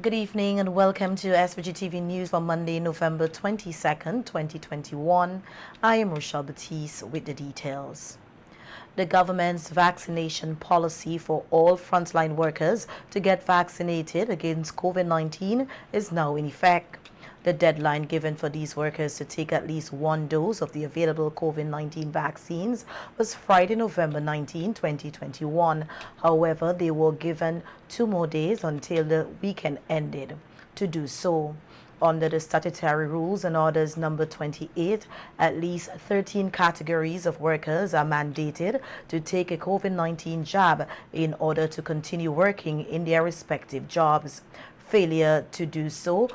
Good evening and welcome to SVG-TV News for Monday, November 22nd, 2021. I am Rochelle Batiste with the details. The government's vaccination policy for all frontline workers to get vaccinated against COVID-19 is now in effect. The deadline given for these workers to take at least one dose of the available COVID-19 vaccines was Friday, November 19, 2021. However, they were given 2 more days until the weekend ended to do so. Under the statutory rules and orders number 28, at least 13 categories of workers are mandated to take a COVID-19 jab in order to continue working in their respective jobs. Failure to do so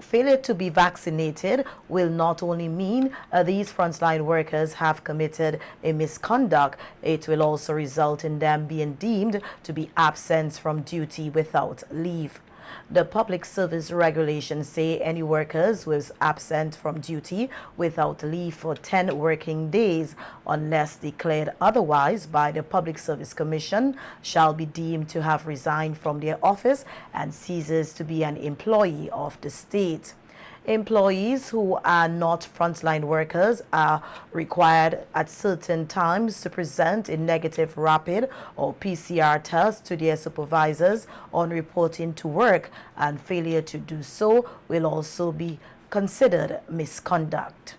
Failure to be vaccinated will not only mean these frontline workers have committed a misconduct, it will also result in them being deemed to be absent from duty without leave. The public service regulations say any workers who is absent from duty without leave for 10 working days, unless declared otherwise by the Public Service Commission, shall be deemed to have resigned from their office and ceases to be an employee of the state. Employees who are not frontline workers are required at certain times to present a negative rapid or PCR test to their supervisors on reporting to work, and failure to do so will also be considered misconduct.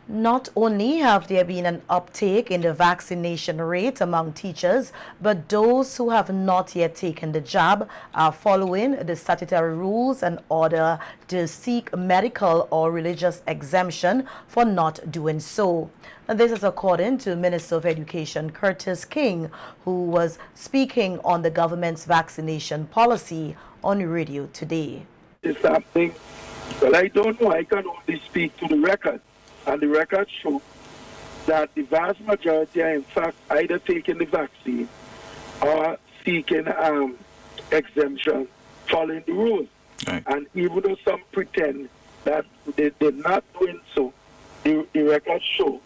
Not only have there been an uptake in the vaccination rate among teachers, but those who have not yet taken the jab are following the statutory rules and order to seek medical or religious exemption for not doing so. And this is according to Minister of Education Curtis King, who was speaking on the government's vaccination policy on radio today. It's something, well, I don't know. I can only speak to the record. And the records show that the vast majority are in fact either taking the vaccine or seeking exemption following the rules. Right. And even though some pretend that they're not doing so, the records show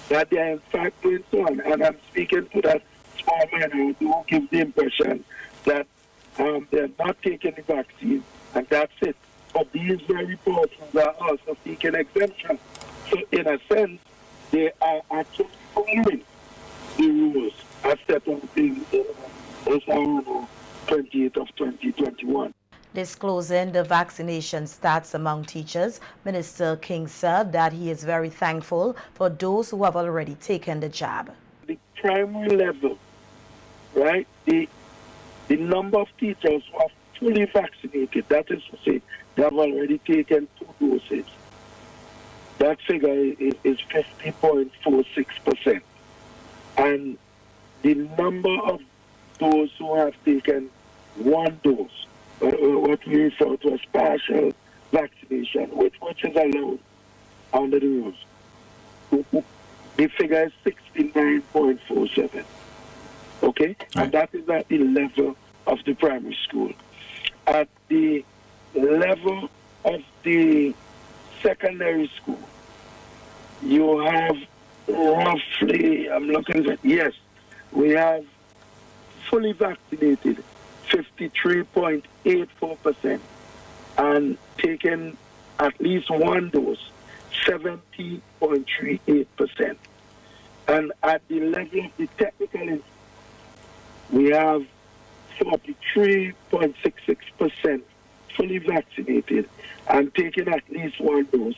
that they are in fact doing so. And I'm speaking to that small man who gives the impression that they're not taking the vaccine and that's it. But these very persons are also seeking exemption. So in a sense, they are actually following the rules as set out in SR 28 of 2021. Disclosing the vaccination stats among teachers, Minister King said that he is very thankful for those who have already taken the jab. The primary level, right, the number of teachers who are fully vaccinated, that is to say, they have already taken 2 doses. That figure is 50.46%. And the number of those who have taken 1 dose, what we refer to as partial vaccination, which is allowed under the rules, the figure is 69.47. Okay? Right. And that is at the level of the primary school. At the level of the secondary school, you have roughly, I'm looking at, yes, we have fully vaccinated 53.84% and taken at least 1 dose, 70.38%. And at the level of the technical institute, we have 43.66% fully vaccinated and taking at least 1 dose,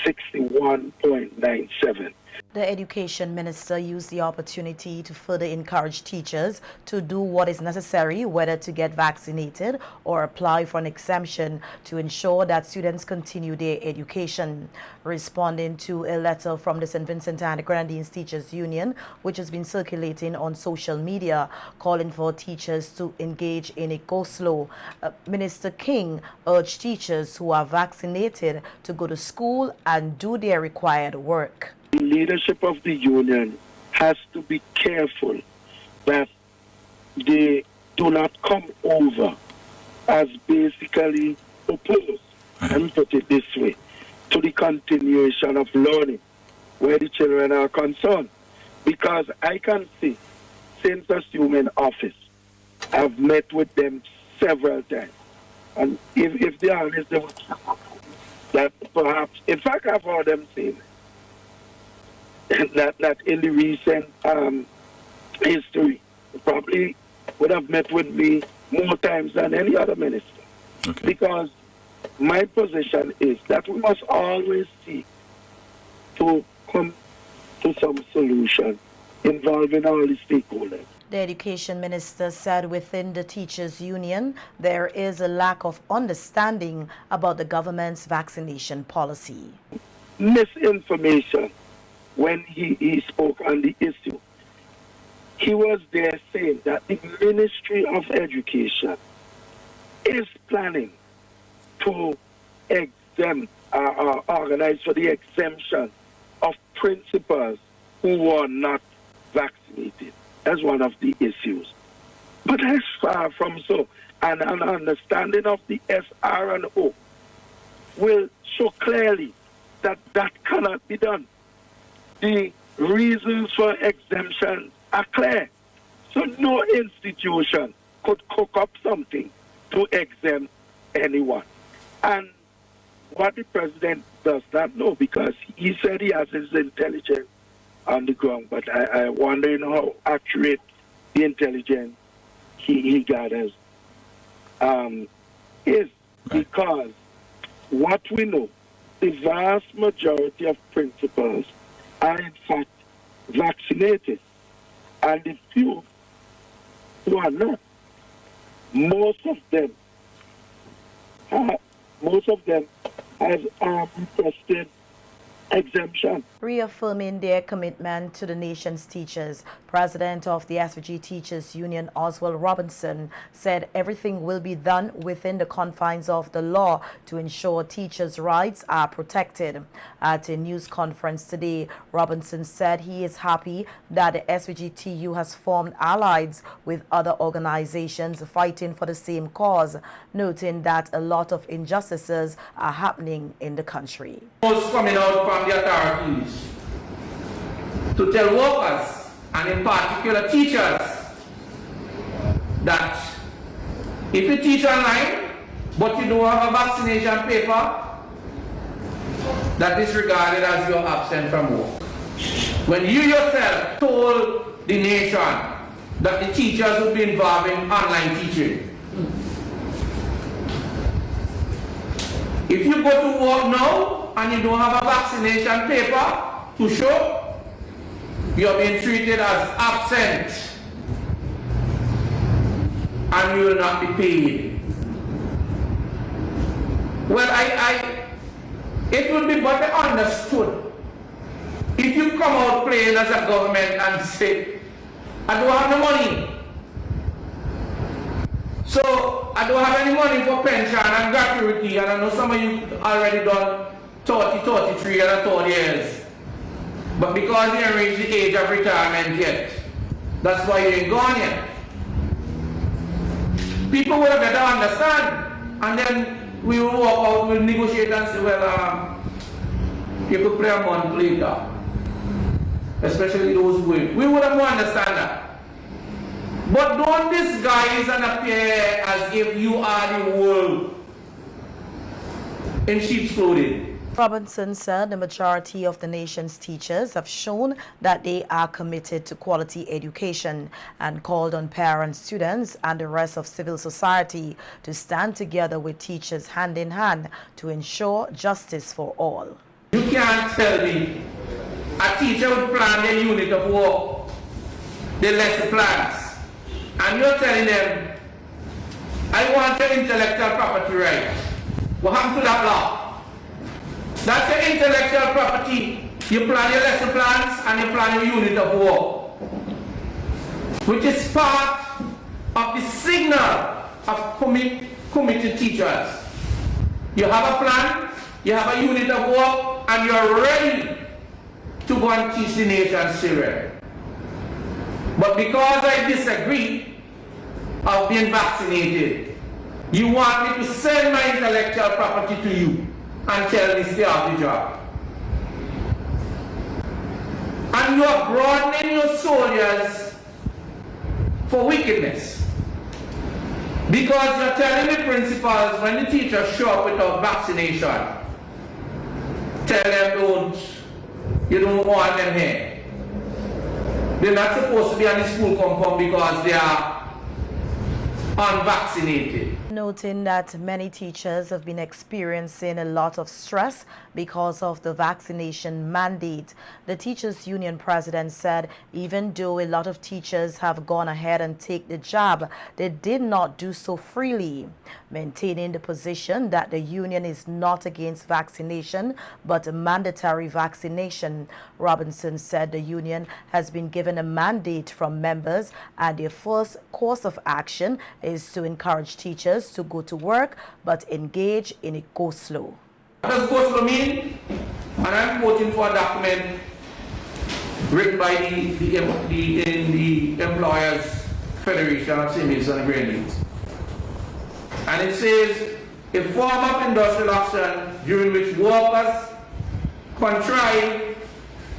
61.97. The Education Minister used the opportunity to further encourage teachers to do what is necessary, whether to get vaccinated or apply for an exemption to ensure that students continue their education. Responding to a letter from the St. Vincent and the Grenadines Teachers Union, which has been circulating on social media, calling for teachers to engage in a go-slow, Minister King urged teachers who are vaccinated to go to school and do their required work. The leadership of the union has to be careful that they do not come over as basically opposed, let me put it this way, to the continuation of learning where the children are concerned. Because I can see, since assuming office, I've met with them several times. And if they are honest, they will that perhaps, in fact, I've heard them say that in the recent history, probably would have met with me more times than any other minister. Okay. Because my position is that we must always seek to come to some solution involving all the stakeholders. The education minister said within the teachers union there is a lack of understanding about the government's vaccination policy. Misinformation when he spoke on the issue. He was there saying that the Ministry of Education is planning to exempt, organize for the exemption of principals who are not vaccinated. That's one of the issues. But that's far from so. And an understanding of the SRO will show clearly that that cannot be done. The reasons for exemption are clear. So no institution could cook up something to exempt anyone. And what the president does not know, because he said he has his intelligence on the ground, but I wonder how accurate the intelligence he gathers is, because what we know, the vast majority of principals are in fact vaccinated, and the few who are not, most of them have requested exemption. Reaffirming their commitment to the nation's teachers, President of the SVG Teachers Union, Oswald Robinson, said everything will be done within the confines of the law to ensure teachers' rights are protected. At a news conference today, Robinson said he is happy that the SVG-TU has formed allies with other organizations fighting for the same cause, noting that a lot of injustices are happening in the country. Coming out from the authorities to tell workers, and in particular teachers, that if you teach online but you don't have a vaccination paper, that is regarded as you're absent from work. When you yourself told the nation that the teachers would be involved in online teaching, if you go to work now and you don't have a vaccination paper to show, you're being treated as absent and you will not be paid. Well, it would be better understood if you come out playing as a government and say, I don't have the money. So I don't have any money for pension and gratuity, and I know some of you already done 30, 33 and 30 years. But because you ain't reached the age of retirement yet, that's why you ain't gone yet. People will better understand, and then we will walk out, we'll negotiate and say, well, you could play a month later. Especially those who will. We would have more understand that. But don't disguise and appear as if you are the wolf in sheep's clothing. Robinson said the majority of the nation's teachers have shown that they are committed to quality education and called on parents, students, and the rest of civil society to stand together with teachers hand in hand to ensure justice for all. You can't tell me a teacher would plan their unit of work, their lesson plans, and you're telling them, I want your intellectual property right. What happened to that law? That's your intellectual property. You plan your lesson plans and you plan your unit of work, which is part of the signal of committed teachers. You have a plan, you have a unit of work, and you're ready to go and teach the nation children. But because I disagree of being vaccinated, you want me to sell my intellectual property to you and tell me stay off the job. And you are broadening your soldiers for wickedness. Because you're telling the principals when the teachers show up without vaccination, tell them you don't want them here. They're not supposed to be on the school compound because they are unvaccinated. Noting that many teachers have been experiencing a lot of stress because of the vaccination mandate. The Teachers Union president said even though a lot of teachers have gone ahead and take the jab, they did not do so freely, maintaining the position that the union is not against vaccination but mandatory vaccination. Robinson said the union has been given a mandate from members and their first course of action is to encourage teachers to go to work but engage in a go slow. What does go slow mean? And I'm quoting for a document written by the Employers Federation of Civils and Granaries. And it says, a form of industrial action during which workers contrive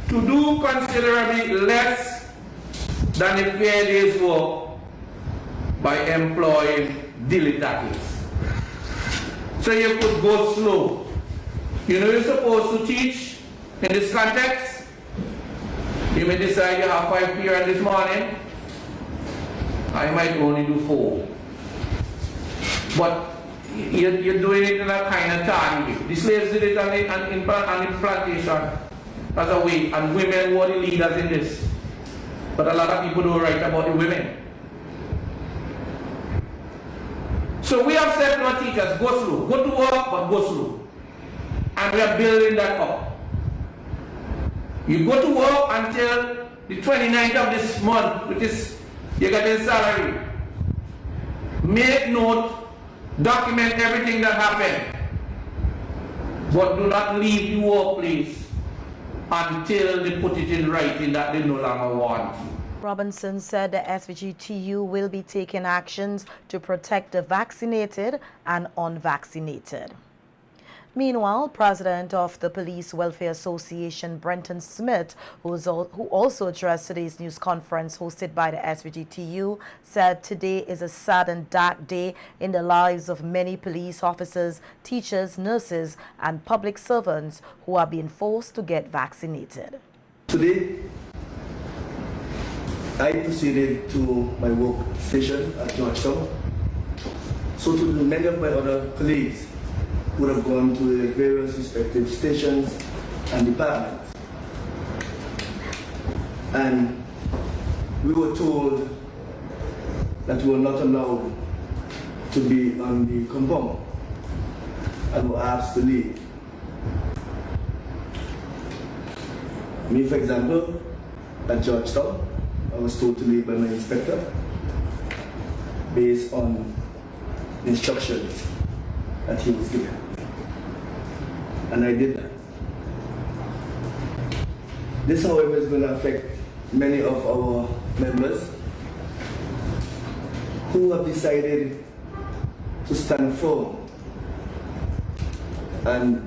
to do considerably less than a fair day's work by employing dilettantes. So you could go slow. You know you're supposed to teach in this context. You may decide you have 5 periods this morning. I might only do 4. But you're doing it in a kind of tardy way. The slaves did it on the plantation as a way, and women were the leaders in this. But a lot of people don't write about the women. So we have said to our teachers, go slow. Go to work, but go slow. And we are building that up. You go to work until the 29th of this month, which is you get a salary. Make note, document everything that happened. But do not leave the workplace until they put it in writing that they no longer want you. Robinson said the SVG-TU will be taking actions to protect the vaccinated and unvaccinated. Meanwhile, President of the Police Welfare Association, Brenton Smith, who also addressed today's news conference hosted by the SVG-TU, said today is a sad and dark day in the lives of many police officers, teachers, nurses, and public servants who are being forced to get vaccinated. Today, I proceeded to my work station at Georgetown. So to many of my other colleagues would have gone to the various respective stations and departments. And we were told that we were not allowed to be on the compound and were asked to leave. Me, for example, at Georgetown, I was told to leave by my inspector based on instructions that he was given. And I did that. This, however, is going to affect many of our members who have decided to stand firm and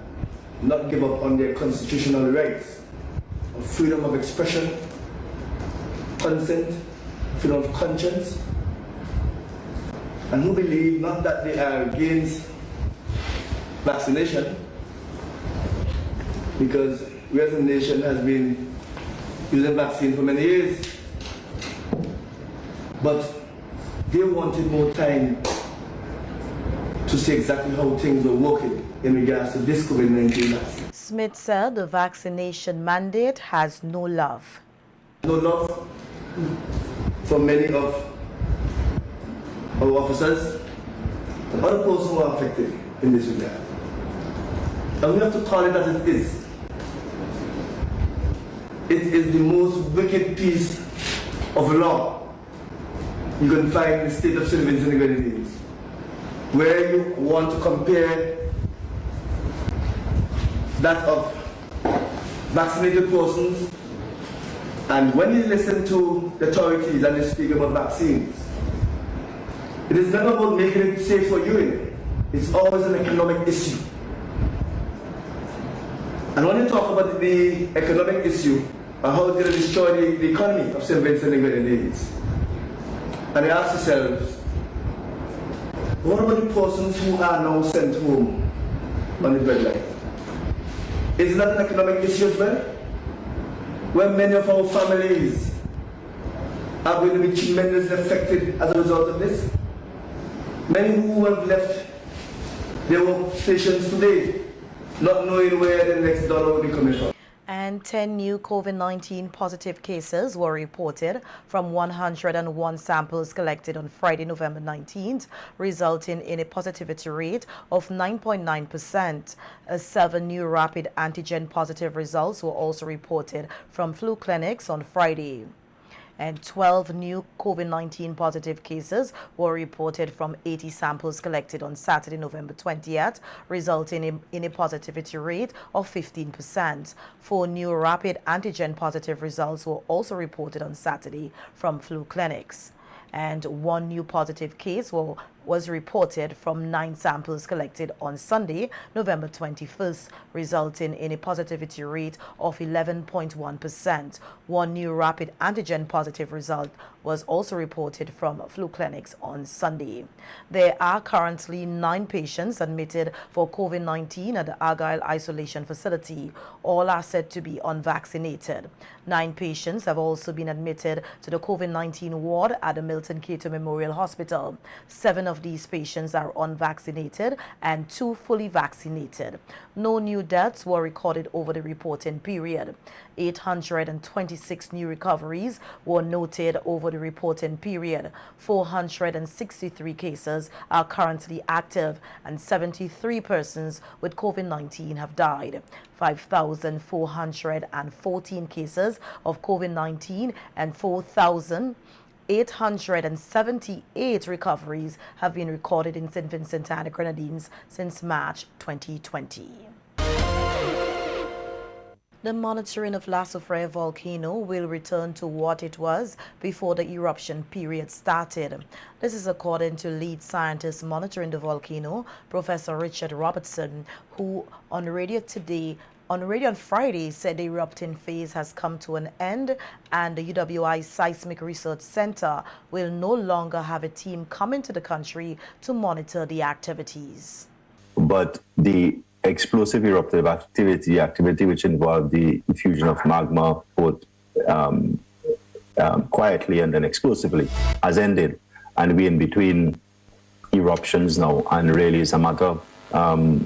not give up on their constitutional rights of freedom of expression, consent, freedom of conscience, and who believe not that they are against vaccination, because we as a nation has been using vaccine for many years, but they wanted more time to see exactly how things were working in regards to this COVID-19 vaccine. Smith said the vaccination mandate has no love. No love for many of our officers and other persons who are affected in this regard. And we have to call it as it is. It is the most wicked piece of law you can find in the state of St. Vincent and Grenadines, where you want to compare that of vaccinated persons, and when you listen to the authorities and they speak about vaccines, it is never about making it safe for you. It's always an economic issue. And when you talk about the economic issue, and how it's going to destroy the economy of St. Vincent and Grenadines, and you ask yourselves, What about the persons who are now sent home on the breadline? Is that an economic issue as well? Where many of our families are going to be tremendously affected as a result of this? Many who have left their workstations today, not knowing where the next dollar will be coming from. And 10 new COVID-19 positive cases were reported from 101 samples collected on Friday, November 19th, resulting in a positivity rate of 9.9%. 7 new rapid antigen positive results were also reported from flu clinics on Friday. And 12 new COVID-19 positive cases were reported from 80 samples collected on Saturday, November 20th, resulting in a positivity rate of 15%. 4 new rapid antigen positive results were also reported on Saturday from flu clinics. And 1 new positive case was reported from 9 samples collected on Sunday, November 21st, resulting in a positivity rate of 11.1%. 1 new rapid antigen positive result was also reported from flu clinics on Sunday. There are currently 9 patients admitted for COVID-19 at the Argyle Isolation Facility. All are said to be unvaccinated. 9 patients have also been admitted to the COVID-19 ward at the Milton Cato Memorial Hospital. 7 of these patients are unvaccinated and 2 fully vaccinated. No new deaths were recorded over the reporting period. 826 new recoveries were noted over the reporting period. 463 cases are currently active and 73 persons with COVID-19 have died. 5,414 cases of COVID-19 and 4,878 recoveries have been recorded in St. Vincent and the Grenadines since March 2020. The monitoring of La Soufrière volcano will return to what it was before the eruption period started. This is according to lead scientist monitoring the volcano, Professor Richard Robertson, who on radio on Friday said the erupting phase has come to an end and the UWI Seismic Research Center will no longer have a team coming to the country to monitor the activities. But the explosive eruptive activity which involved the infusion of magma both quietly and then explosively has ended, and we're in between eruptions now, and really it's a matter of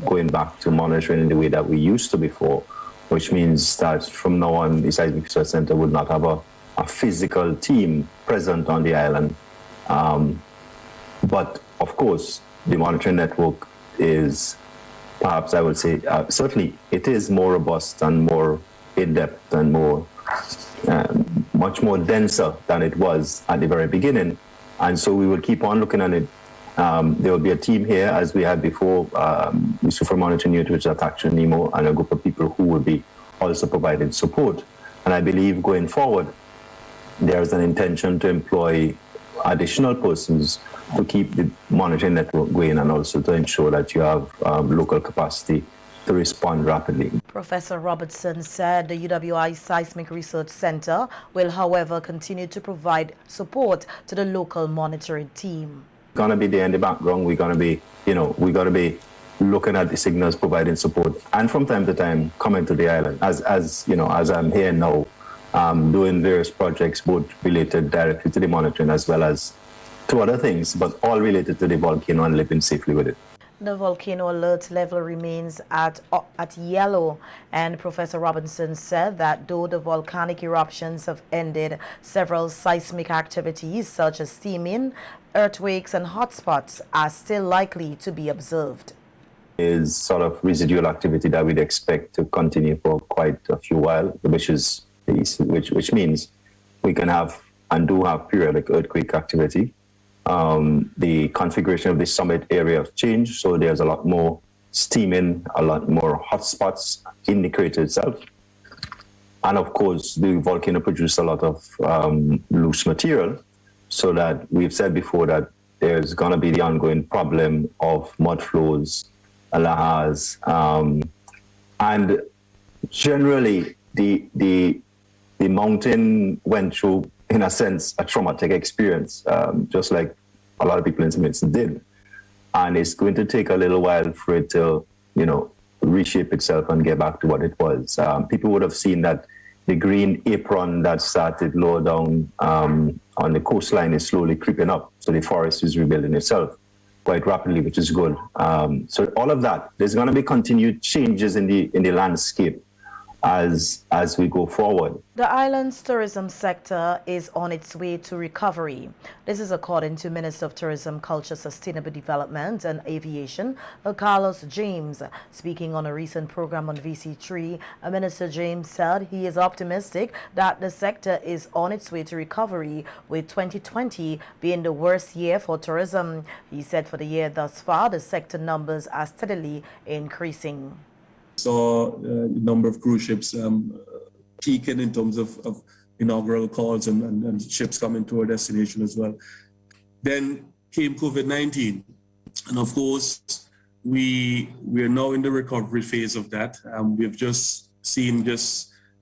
going back to monitoring in the way that we used to before, which means that from now on the Seismic Research Center would not have a physical team present on the island. But of course the monitoring network is, perhaps I would say, certainly it is more robust and more in-depth and more, much more denser than it was at the very beginning. And so we will keep on looking at it. There will be a team here, as we had before, for monitoring unit, which is Action Nemo, and a group of people who will be also providing support. And I believe going forward, there's an intention to employ additional persons to keep the monitoring network going and also to ensure that you have local capacity to respond rapidly. Professor Robertson said the UWI Seismic Research Center will, however, continue to provide support to the local monitoring team. We're going to be there in the background. We're going to be, we're going to be looking at the signals, providing support, and from time to time coming to the island. As I'm here now, doing various projects, both related directly to the monitoring as well as to other things, but all related to the volcano and living safely with it. The volcano alert level remains at yellow, and Professor Robinson said that though the volcanic eruptions have ended, several seismic activities such as steaming, earthquakes and hotspots are still likely to be observed. Is sort of residual activity that we'd expect to continue for quite a few while, which means we can have and do have periodic earthquake activity. The configuration of the summit area have changed, so there's a lot more steaming, a lot more hotspots in the crater itself. And of course, the volcano produced a lot of loose material, so that we've said before that there's going to be the ongoing problem of mud flows, lahars, and generally the mountain went through, in a sense, a traumatic experience, just like a lot of people in St. Vincent did. and it's going to take a little while for it to, reshape itself and get back to what it was. People would have seen that the green apron that started lower down on the coastline is slowly creeping up. So the forest is rebuilding itself quite rapidly, which is good. So all of that, there's going to be continued changes in the landscape as we go forward. The island's tourism sector is on its way to recovery. This is according to Minister of Tourism, Culture, Sustainable Development and Aviation, Carlos James. Speaking on a recent program on VC3, Minister James said he is optimistic that the sector is on its way to recovery, with 2020 being the worst year for tourism. He said for the year thus far, the sector numbers are steadily increasing. Saw the number of cruise ships peaking in terms of inaugural calls and ships coming to our destination as well. Then came COVID-19. And of course, we are now in the recovery phase of that. We've just seen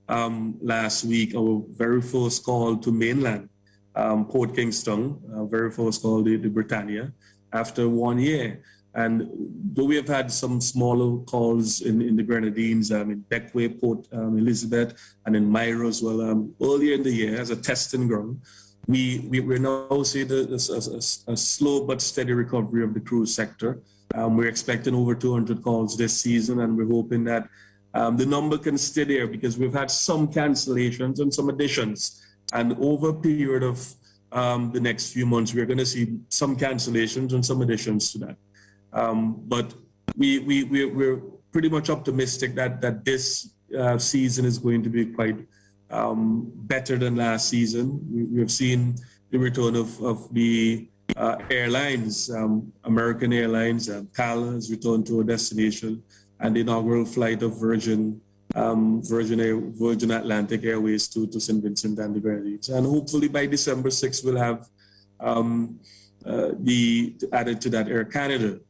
last week our very first call to mainland, Port Kingston, very first call to Britannia after 1 year. And though we have had some smaller calls in the Grenadines, in Beckway, Port Elizabeth, and in Myra as well, earlier in the year as a testing ground, we're now seeing a slow but steady recovery of the cruise sector. We're expecting over 200 calls this season, and we're hoping that the number can stay there because we've had some cancellations and some additions. And over a period of the next few months, we're going to see some cancellations and some additions to that. But we're pretty much optimistic that this season is going to be quite better than last season. We have seen the return of the airlines. American Airlines, CAL has returned to a destination, and the inaugural flight of Virgin Atlantic Airways to St. Vincent and the Grenadines. And hopefully by December 6th, we'll have added to that Air Canada.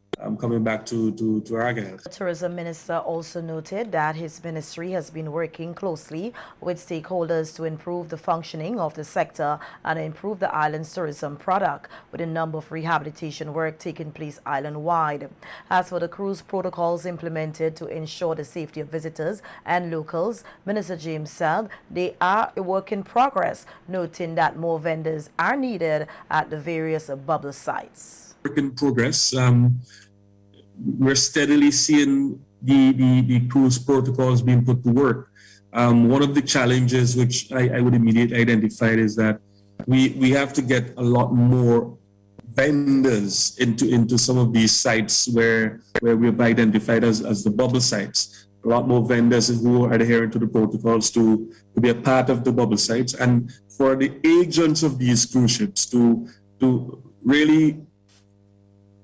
Coming back to Argyle. The Tourism Minister also noted that his ministry has been working closely with stakeholders to improve the functioning of the sector and improve the island's tourism product, with a number of rehabilitation work taking place island-wide. As for the cruise protocols implemented to ensure the safety of visitors and locals, Minister James said they are a work in progress, noting that more vendors are needed at the various bubble sites. Work in progress. We're steadily seeing the cruise protocols being put to work. One of the challenges which I would immediately identify is that we have to get a lot more vendors into some of these sites where we've identified as the bubble sites. A lot more vendors who are adhering to the protocols to be a part of the bubble sites, and for the agents of these cruise ships to really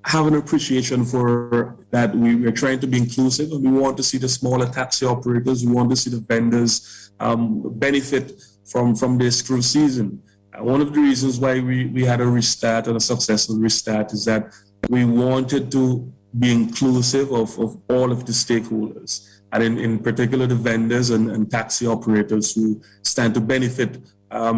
have an appreciation for that. We're trying to be inclusive, and we want to see the smaller taxi operators, we want to see the vendors benefit from this cruise season. One of the reasons why we had a restart and a successful restart is that we wanted to be inclusive of all of the stakeholders, and in particular the vendors and taxi operators who stand to benefit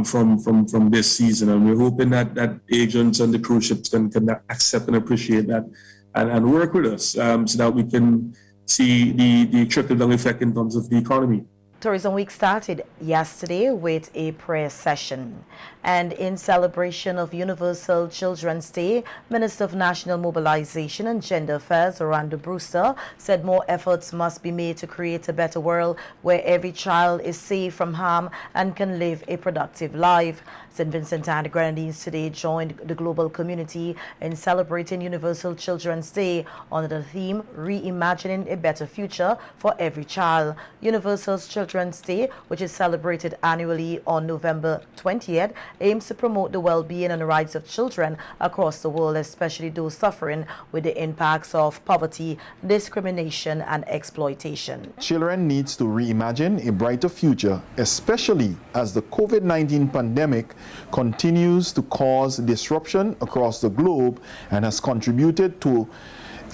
from this season. And we're hoping that agents and the cruise ships can accept and appreciate that and work with us so that we can see the trickle-down effect in terms of the economy. Tourism Week started yesterday with a prayer session. And in celebration of Universal Children's Day, Minister of National Mobilization and Gender Affairs, Orlando Brewster, said more efforts must be made to create a better world where every child is safe from harm and can live a productive life. St. Vincent and the Grenadines today joined the global community in celebrating Universal Children's Day under the theme Reimagining a Better Future for Every Child. Universal Children's Day, which is celebrated annually on November 20th, aims to promote the well-being and rights of children across the world, especially those suffering with the impacts of poverty, discrimination, and exploitation. Children needs to reimagine a brighter future, especially as the COVID-19 pandemic continues to cause disruption across the globe and has contributed to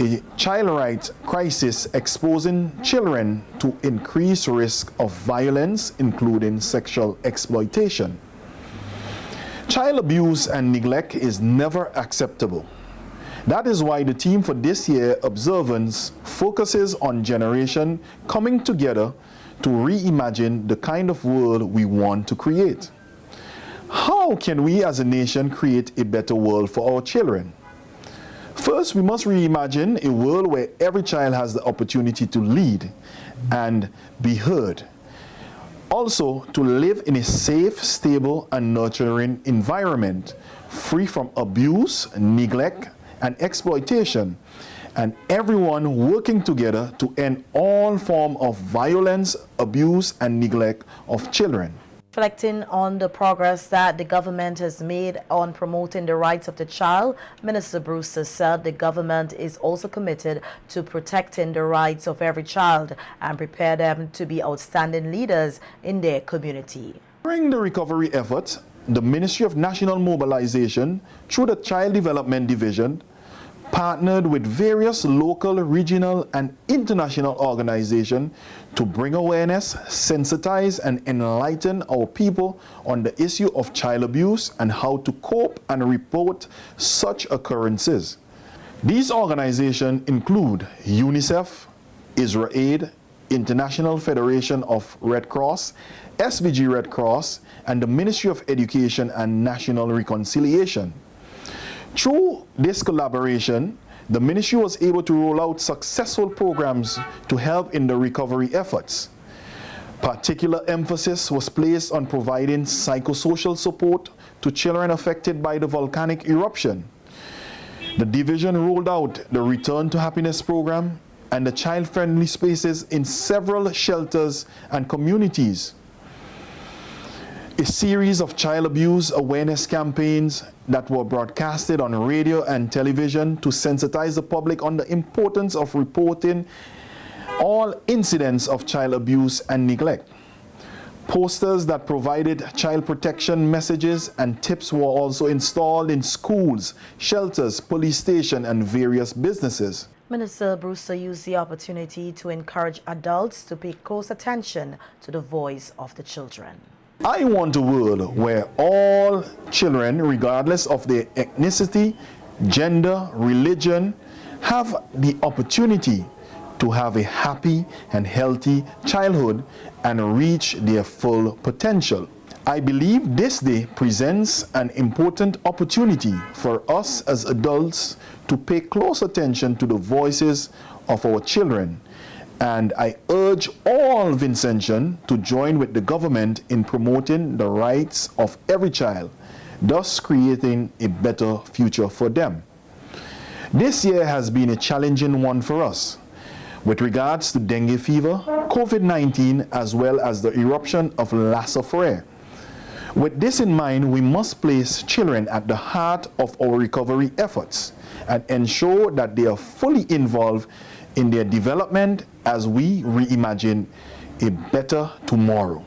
a child rights crisis, exposing children to increased risk of violence, including sexual exploitation. Child abuse and neglect is never acceptable. That is why the theme for this year's observance focuses on generation coming together to reimagine the kind of world we want to create. How can we as a nation create a better world for our children? First, we must reimagine a world where every child has the opportunity to lead and be heard. Also, to live in a safe, stable, and nurturing environment, free from abuse, neglect, and exploitation, and everyone working together to end all forms of violence, abuse, and neglect of children. Reflecting on the progress that the government has made on promoting the rights of the child, Minister Brewster said the government is also committed to protecting the rights of every child and prepare them to be outstanding leaders in their community. During the recovery efforts, the Ministry of National Mobilization, through the Child Development Division, partnered with various local, regional, and international organizations to bring awareness, sensitize, and enlighten our people on the issue of child abuse and how to cope and report such occurrences. These organizations include UNICEF, IsraAid, International Federation of Red Cross, SVG Red Cross, and the Ministry of Education and National Reconciliation. Through this collaboration, the ministry was able to roll out successful programs to help in the recovery efforts. Particular emphasis was placed on providing psychosocial support to children affected by the volcanic eruption. The division rolled out the Return to Happiness program and the child-friendly spaces in several shelters and communities. A series of child abuse awareness campaigns that were broadcasted on radio and television to sensitize the public on the importance of reporting all incidents of child abuse and neglect. Posters that provided child protection messages and tips were also installed in schools, shelters, police stations, and various businesses. Minister Brewster used the opportunity to encourage adults to pay close attention to the voice of the children. I want a world where all children, regardless of their ethnicity, gender, religion, have the opportunity to have a happy and healthy childhood and reach their full potential. I believe this day presents an important opportunity for us as adults to pay close attention to the voices of our children. And I urge all Vincentians to join with the government in promoting the rights of every child, thus creating a better future for them. This year has been a challenging one for us with regards to dengue fever, COVID-19, as well as the eruption of Lassa Feroe. With this in mind, we must place children at the heart of our recovery efforts and ensure that they are fully involved in their development as we reimagine a better tomorrow.